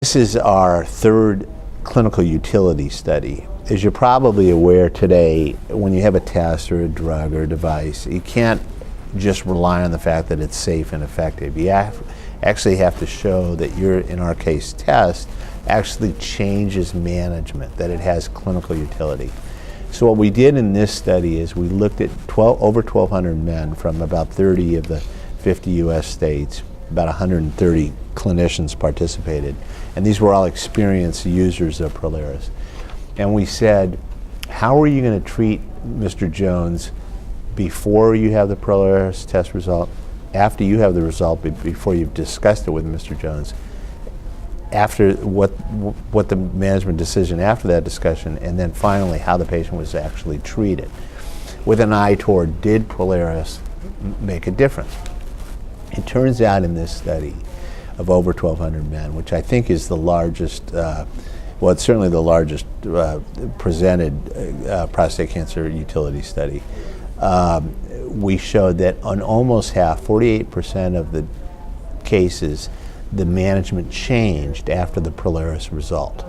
This is our third clinical utility study. As you're probably aware today, when you have a test or a drug or a device, you can't just rely on the fact that it's safe and effective. You actually have to show that your, in our case, test actually changes management, that it has clinical utility. So what we did in this study is we looked at over 1,200 men from about 30 of the 50 US states. About 130 clinicians participated, and these were all experienced users of Prolaris. And we said, how are you going to treat Mr. Jones before you have the Prolaris test result, after you have the result, before you've discussed it with Mr. Jones, after what the management decision after that discussion, and then finally how the patient was actually treated, with an eye toward, did Prolaris make a difference? It turns out in this study of over 1,200 men, which I think is the largest, well, it's certainly the largest presented prostate cancer utility study, we showed that on almost half, 48% of the cases, the management changed after the Prolaris result.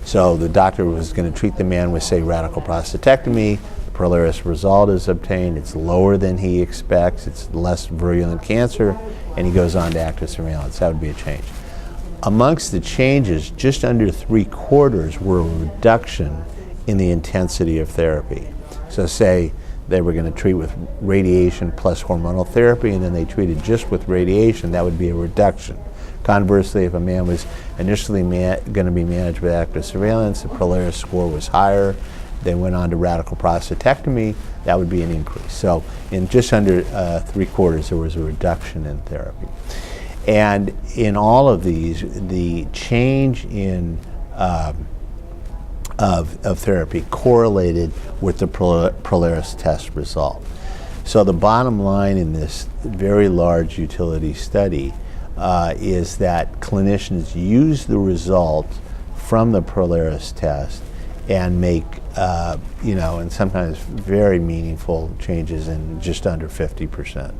So the doctor was going to treat the man with, say, radical prostatectomy. Prolaris result is obtained, it's lower than he expects, it's less virulent cancer, and he goes on to active surveillance. That would be a change. Amongst the changes, just under 3/4 were a reduction in the intensity of therapy. So say they were going to treat with radiation plus hormonal therapy, and then they treated just with radiation, that would be a reduction. Conversely, if a man was initially going to be managed with active surveillance, the Prolaris score was higher, they went on to radical prostatectomy, that would be an increase. So in just under 3/4, there was a reduction in therapy. And in all of these, the change in of therapy correlated with the Prolaris test result. So the bottom line in this very large utility study is that clinicians use the result from the Prolaris test and make, and sometimes very meaningful changes in just under 50%.